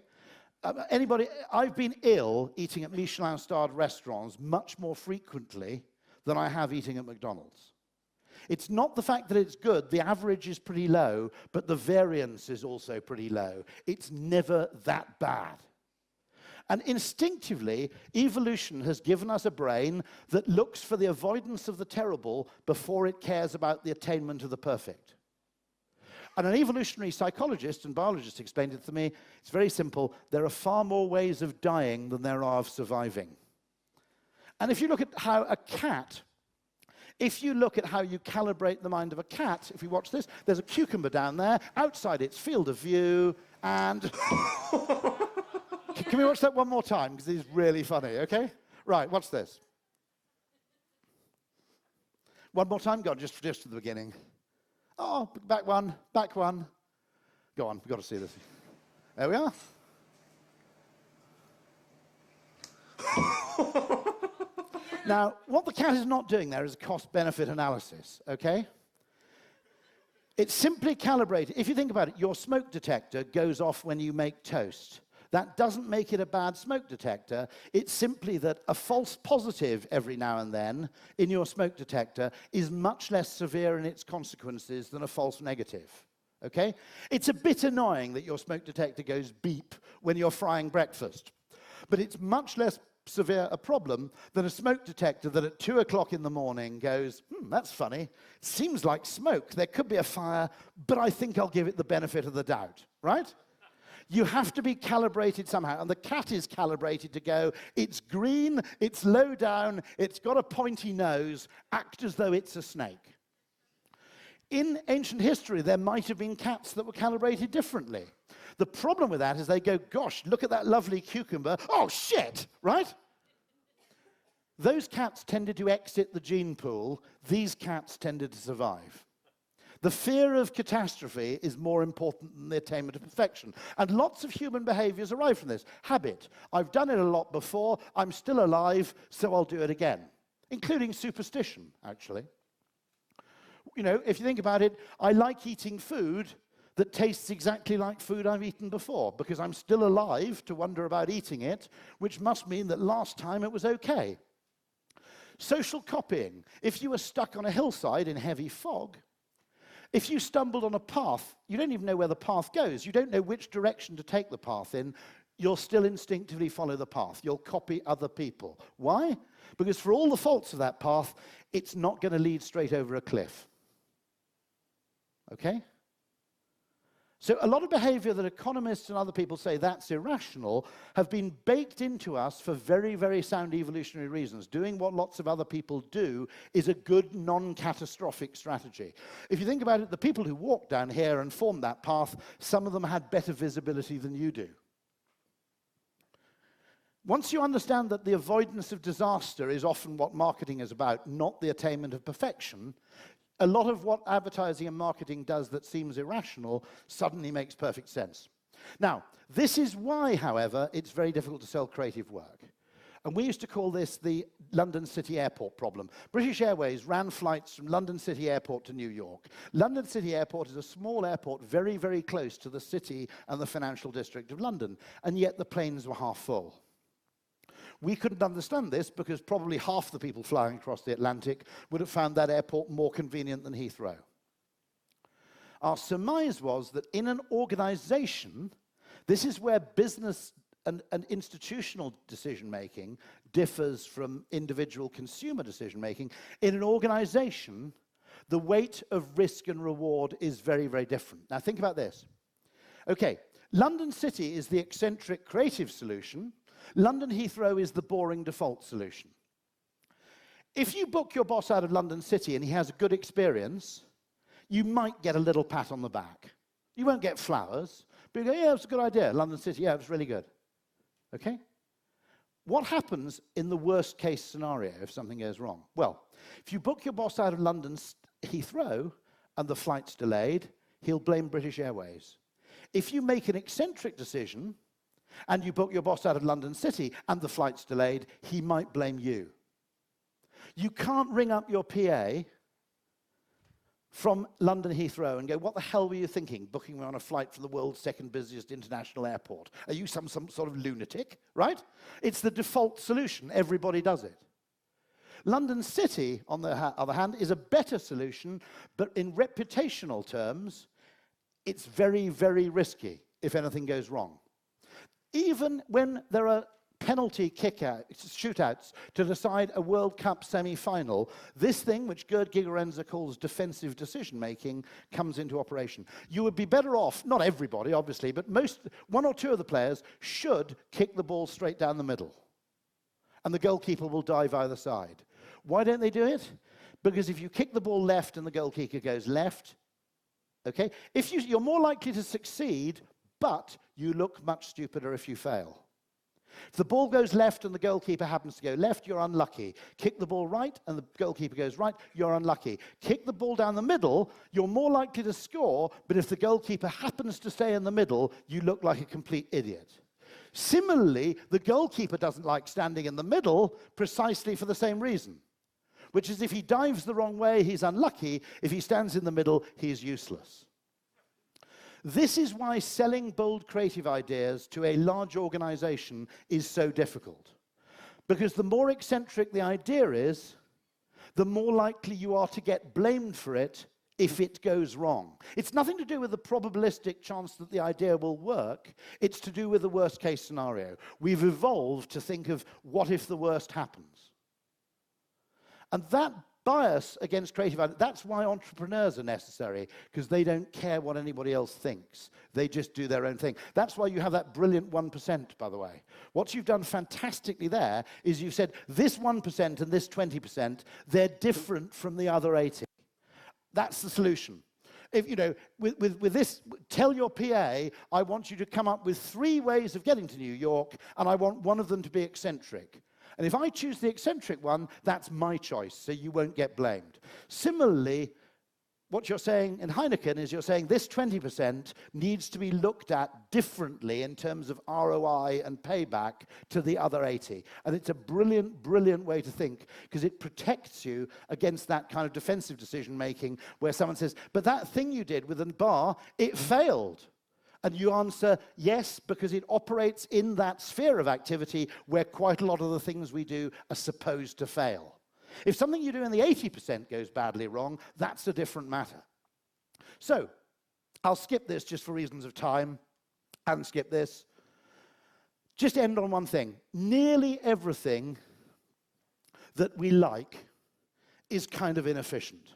I've been ill eating at Michelin-starred restaurants much more frequently than I have eating at McDonald's. It's not the fact that it's good, the average is pretty low, but the variance is also pretty low. It's never that bad. And instinctively, evolution has given us a brain that looks for the avoidance of the terrible before it cares about the attainment of the perfect. And an evolutionary psychologist and biologist explained it to me. It's very simple. There are far more ways of dying than there are of surviving. And if you look at how if you look at how you calibrate the mind of a cat, if you watch this, there's a cucumber down there, outside its field of view, and... Can we watch that one more time? Because it's really funny, okay? Right, watch this. One more time? Go on, just to the beginning. Oh, back one. Go on, we've got to see this. There we are. Now, what the cat is not doing there is a cost-benefit analysis, okay? It's simply calibrated. If you think about it, your smoke detector goes off when you make toast. That doesn't make it a bad smoke detector. It's simply that a false positive every now and then in your smoke detector is much less severe in its consequences than a false negative, okay? It's a bit annoying that your smoke detector goes beep when you're frying breakfast, but it's much less severe a problem than a smoke detector that at 2 o'clock in the morning goes, that's funny, seems like smoke, there could be a fire, but I think I'll give it the benefit of the doubt, right? You have to be calibrated somehow, and the cat is calibrated to go, it's green, it's low down, it's got a pointy nose, act as though it's a snake. In ancient history, there might have been cats that were calibrated differently. The problem with that is they go, gosh, look at that lovely cucumber. Oh, shit, right? Those cats tended to exit the gene pool. These cats tended to survive. The fear of catastrophe is more important than the attainment of perfection. And lots of human behaviors arrive from this. Habit. I've done it a lot before. I'm still alive, so I'll do it again. Including superstition, actually. You know, if you think about it, I like eating food that tastes exactly like food I've eaten before, because I'm still alive to wonder about eating it, which must mean that last time it was okay. Social copying. If you were stuck on a hillside in heavy fog, if you stumbled on a path, you don't even know where the path goes. You don't know which direction to take the path in. You'll still instinctively follow the path. You'll copy other people. Why? Because for all the faults of that path, it's not going to lead straight over a cliff. Okay? So a lot of behavior that economists and other people say that's irrational have been baked into us for very, very sound evolutionary reasons. Doing what lots of other people do is a good non-catastrophic strategy. If you think about it, the people who walked down here and formed that path, some of them had better visibility than you do. Once you understand that the avoidance of disaster is often what marketing is about, not the attainment of perfection, a lot of what advertising and marketing does that seems irrational suddenly makes perfect sense. Now, this is why, however, it's very difficult to sell creative work. And we used to call this the London City Airport problem. British Airways ran flights from London City Airport to New York. London City Airport is a small airport very, very close to the city and the financial district of London, and yet the planes were half full. We couldn't understand this because probably half the people flying across the Atlantic would have found that airport more convenient than Heathrow. Our surmise was that in an organization, this is where business and institutional decision-making differs from individual consumer decision-making. In an organization, the weight of risk and reward is very, very different. Now think about this. Okay, London City is the eccentric creative solution. London Heathrow is the boring default solution. If you book your boss out of London City and he has a good experience, you might get a little pat on the back. You won't get flowers, but you go, yeah, it was a good idea. London City, yeah, it was really good. Okay? What happens in the worst case scenario if something goes wrong? Well, if you book your boss out of London Heathrow and the flight's delayed, he'll blame British Airways. If you make an eccentric decision and you book your boss out of London City and the flight's delayed, he might blame you. You can't ring up your PA from London Heathrow and go, what the hell were you thinking, booking me on a flight from the world's second busiest international airport? Are you some sort of lunatic, right? It's the default solution. Everybody does it. London City, on the other hand, is a better solution, but in reputational terms, it's very, very risky if anything goes wrong. Even when there are penalty shootouts to decide a World Cup semi-final, this thing, which Gerd Gigerenzer calls defensive decision-making, comes into operation. You would be better off, not everybody, obviously, but one or two of the players should kick the ball straight down the middle. And the goalkeeper will dive either side. Why don't they do it? Because if you kick the ball left and the goalkeeper goes left, okay, you're more likely to succeed, but you look much stupider if you fail. If the ball goes left and the goalkeeper happens to go left, you're unlucky. Kick the ball right and the goalkeeper goes right, you're unlucky. Kick the ball down the middle, you're more likely to score, but if the goalkeeper happens to stay in the middle, you look like a complete idiot. Similarly, the goalkeeper doesn't like standing in the middle precisely for the same reason, which is if he dives the wrong way, he's unlucky. If he stands in the middle, he's useless. This is why selling bold creative ideas to a large organization is so difficult. Because the more eccentric the idea is, the more likely you are to get blamed for it if it goes wrong. It's nothing to do with the probabilistic chance that the idea will work. It's to do with the worst case scenario. We've evolved to think of what if the worst happens. And that bias against creative ideas, that's why entrepreneurs are necessary, because they don't care what anybody else thinks. They just do their own thing. That's why you have that brilliant 1%, by the way. What you've done fantastically there is you've said this 1% and this 20%, they're different from the other 80. That's the solution. If, with this, tell your PA, I want you to come up with 3 ways of getting to New York, and I want one of them to be eccentric. And if I choose the eccentric one, that's my choice, so you won't get blamed. Similarly, what you're saying in Heineken is you're saying this 20% needs to be looked at differently in terms of ROI and payback to the other 80. And it's a brilliant, brilliant way to think, because it protects you against that kind of defensive decision-making where someone says, but that thing you did with a bar, it failed. And you answer yes, because it operates in that sphere of activity where quite a lot of the things we do are supposed to fail. If something you do in the 80% goes badly wrong, that's a different matter. So, I'll skip this just for reasons of time, and skip this. Just end on one thing. Nearly everything that we like is kind of inefficient.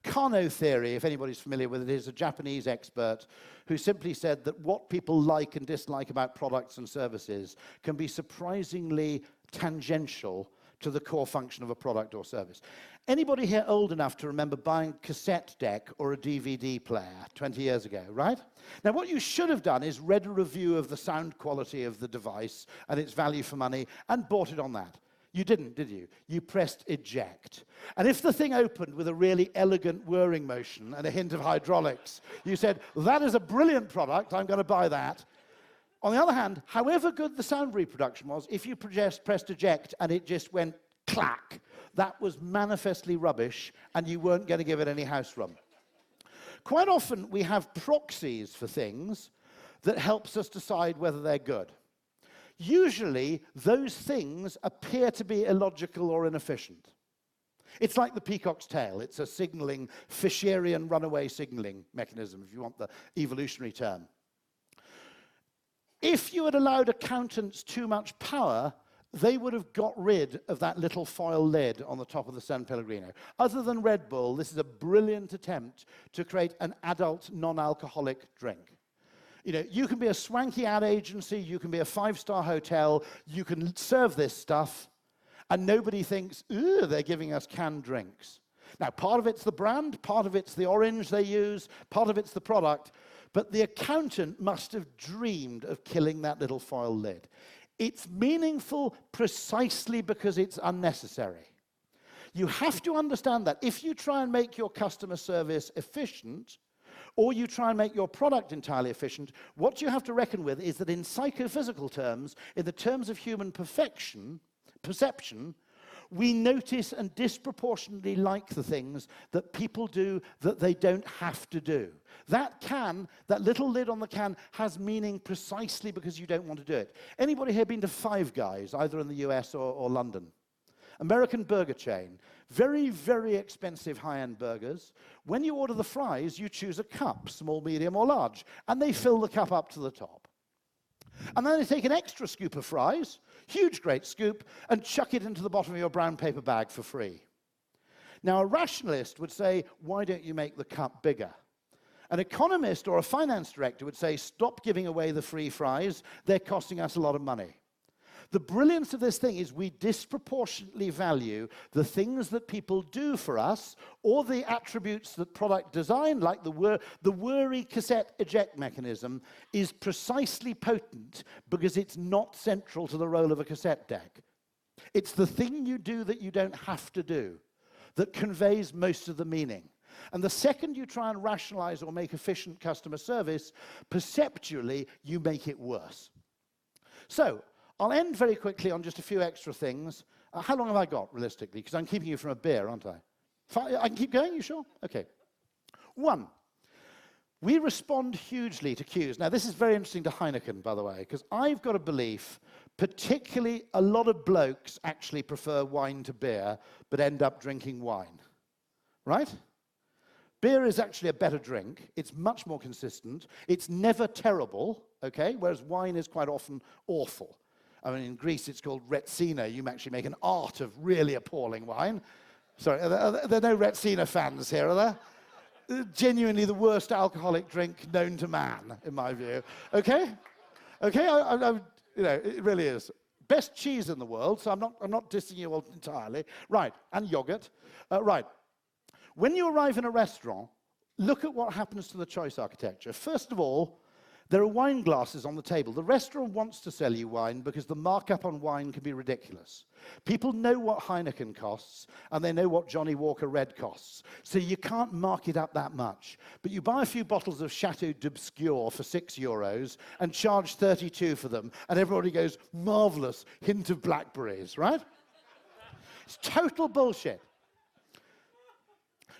Kano theory, if anybody's familiar with it, is a Japanese expert who simply said that what people like and dislike about products and services can be surprisingly tangential to the core function of a product or service. Anybody here old enough to remember buying a cassette deck or a DVD player 20 years ago, right? Now, what you should have done is read a review of the sound quality of the device and its value for money and bought it on that. You didn't, did you? You pressed eject. And if the thing opened with a really elegant whirring motion and a hint of hydraulics, you said, that is a brilliant product, I'm going to buy that. On the other hand, however good the sound reproduction was, if you pressed eject and it just went clack, that was manifestly rubbish and you weren't going to give it any house room. Quite often we have proxies for things that helps us decide whether they're good. Usually, those things appear to be illogical or inefficient. It's like the peacock's tail. It's a signaling, Fisherian runaway signaling mechanism, if you want the evolutionary term. If you had allowed accountants too much power, they would have got rid of that little foil lid on the top of the San Pellegrino. Other than Red Bull, this is a brilliant attempt to create an adult non-alcoholic drink. You know, you can be a swanky ad agency, you can be a five-star hotel, you can serve this stuff, and nobody thinks, ooh, they're giving us canned drinks. Now, part of it's the brand, part of it's the orange they use, part of it's the product, but the accountant must have dreamed of killing that little foil lid. It's meaningful precisely because it's unnecessary. You have to understand that if you try and make your customer service efficient, or you try and make your product entirely efficient, what you have to reckon with is that in psychophysical terms, in the terms of human perception, we notice and disproportionately like the things that people do that they don't have to do. That little lid on the can has meaning precisely because you don't want to do it. Anybody here been to Five Guys, either in the US or London? American burger chain. Very, very expensive high-end burgers. When you order the fries, you choose a cup, small, medium, or large, and they fill the cup up to the top. And then they take an extra scoop of fries, huge, great scoop, and chuck it into the bottom of your brown paper bag for free. Now, a rationalist would say, why don't you make the cup bigger? An economist or a finance director would say, stop giving away the free fries, they're costing us a lot of money. The brilliance of this thing is we disproportionately value the things that people do for us or the attributes that product design, like the Rory cassette eject mechanism, is precisely potent because it's not central to the role of a cassette deck. It's the thing you do that you don't have to do that conveys most of the meaning. And the second you try and rationalize or make efficient customer service, perceptually, you make it worse. So, I'll end very quickly on just a few extra things. How long have I got, realistically? Because I'm keeping you from a beer, aren't I? I can keep going, you sure? Okay. 1, we respond hugely to cues. Now, this is very interesting to Heineken, by the way, because I've got a belief, particularly a lot of blokes actually prefer wine to beer, but end up drinking wine. Right? Beer is actually a better drink. It's much more consistent. It's never terrible, okay? Whereas wine is quite often awful. I mean, in Greece, it's called Retsina. You actually make an art of really appalling wine. Sorry, are there no Retsina fans here, are there? Genuinely the worst alcoholic drink known to man, in my view. Okay? Okay, you know, it really is. Best cheese in the world, so I'm not dissing you all entirely. Right, and yogurt. Right. When you arrive in a restaurant, look at what happens to the choice architecture. First of all, there are wine glasses on the table. The restaurant wants to sell you wine because the markup on wine can be ridiculous. People know what Heineken costs, and they know what Johnny Walker Red costs. So you can't mark it up that much. But you buy a few bottles of Chateau d'Obscur for €6 and charge 32 for them, and everybody goes, marvelous, hint of blackberries, right? It's total bullshit.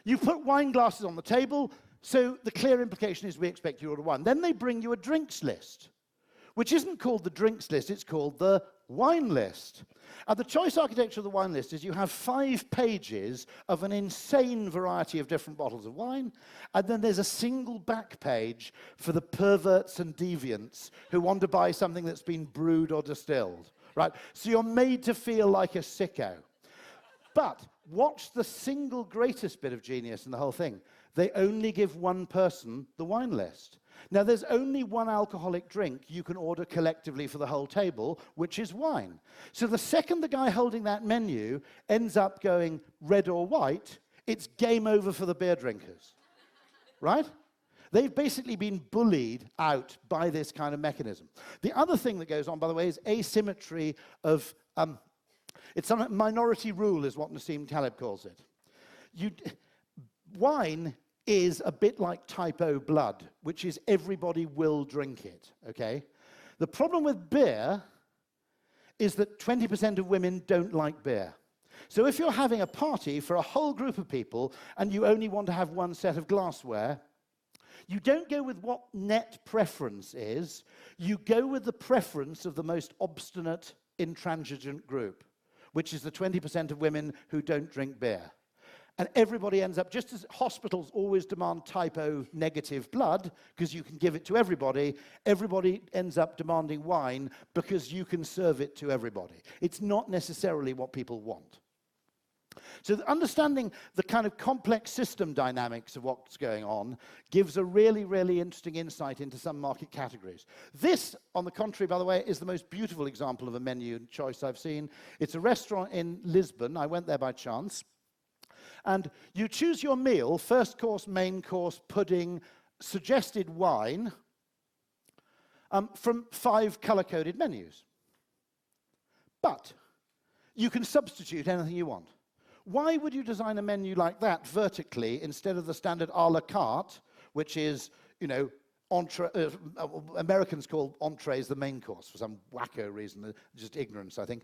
You put wine glasses on the table, so the clear implication is we expect you to order wine. Then they bring you a drinks list, which isn't called the drinks list, it's called the wine list. And the choice architecture of the wine list is you have 5 pages of an insane variety of different bottles of wine, and then there's a single back page for the perverts and deviants who want to buy something that's been brewed or distilled, right? So you're made to feel like a sicko. But watch the single greatest bit of genius in the whole thing. They only give one person the wine list. Now, there's only one alcoholic drink you can order collectively for the whole table, which is wine. So the second the guy holding that menu ends up going red or white, it's game over for the beer drinkers, right? They've basically been bullied out by this kind of mechanism. The other thing that goes on, by the way, is asymmetry of... it's a minority rule is what Nassim Taleb calls it. Wine is a bit like type O blood, which is everybody will drink it, okay? The problem with beer is that 20% of women don't like beer. So if you're having a party for a whole group of people and you only want to have one set of glassware, you don't go with what net preference is, you go with the preference of the most obstinate, intransigent group, which is the 20% of women who don't drink beer. And everybody ends up, just as hospitals always demand type O negative blood, because you can give it to everybody ends up demanding wine because you can serve it to everybody. It's not necessarily what people want. So understanding the kind of complex system dynamics of what's going on gives a really, really interesting insight into some market categories. This, on the contrary, by the way, is the most beautiful example of a menu choice I've seen. It's a restaurant in Lisbon. I went there by chance. And you choose your meal, first course, main course, pudding, suggested wine, from 5 color-coded menus. But you can substitute anything you want. Why would you design a menu like that vertically instead of the standard a la carte, which is, you know, Americans call entrees the main course for some wacko reason, just ignorance, I think.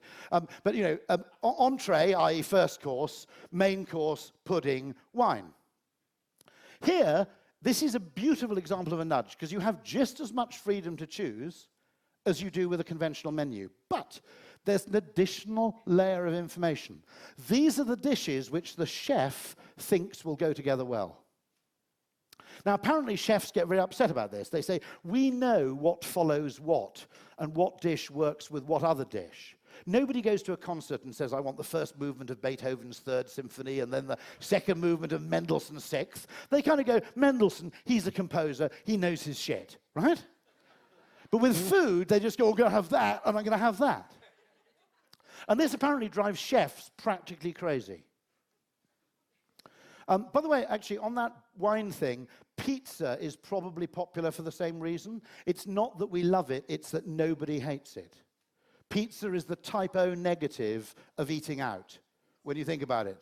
But, you know, entree, i.e. first course, main course, pudding, wine. Here, this is a beautiful example of a nudge, because you have just as much freedom to choose as you do with a conventional menu. But there's an additional layer of information. These are the dishes which the chef thinks will go together well. Now, apparently, chefs get very upset about this. They say, we know what follows what, and what dish works with what other dish. Nobody goes to a concert and says, I want the first movement of Beethoven's Third Symphony and then the second movement of Mendelssohn's Sixth. They kind of go, Mendelssohn, he's a composer, he knows his shit, right? But with food, they just go, I'm going to have that, and I'm going to have that. And this apparently drives chefs practically crazy. By the way, actually, on that wine thing, pizza is probably popular for the same reason. It's not that we love it, it's that nobody hates it. Pizza is the type O negative of eating out, when you think about it.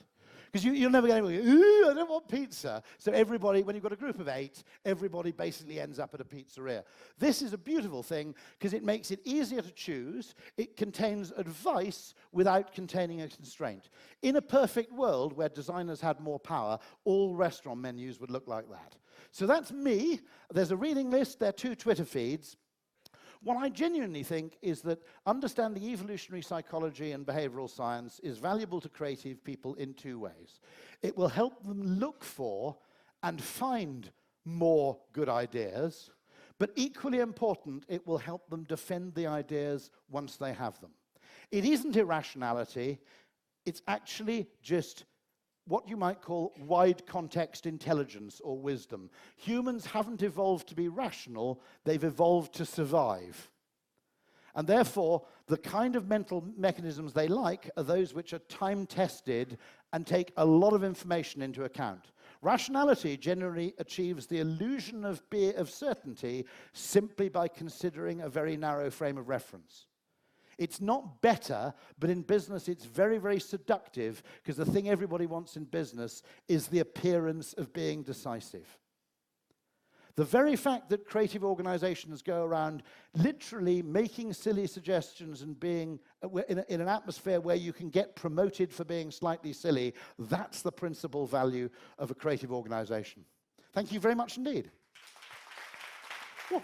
Because you'll never get anyone going, ooh, I don't want pizza. So everybody, when you've got a group of 8, everybody basically ends up at a pizzeria. This is a beautiful thing because it makes it easier to choose. It contains advice without containing a constraint. In a perfect world where designers had more power, all restaurant menus would look like that. So that's me. There's a reading list. There are 2 Twitter feeds. What I genuinely think is that understanding evolutionary psychology and behavioral science is valuable to creative people in 2 ways. It will help them look for and find more good ideas, but equally important, it will help them defend the ideas once they have them. It isn't irrationality, it's actually just what you might call wide context intelligence or wisdom. Humans haven't evolved to be rational, they've evolved to survive. And therefore, the kind of mental mechanisms they like are those which are time-tested and take a lot of information into account. Rationality generally achieves the illusion of certainty simply by considering a very narrow frame of reference. It's not better, but in business it's very, very seductive, because the thing everybody wants in business is the appearance of being decisive. The very fact that creative organizations go around literally making silly suggestions and being in an atmosphere where you can get promoted for being slightly silly, that's the principal value of a creative organization. Thank you very much indeed. Whoa.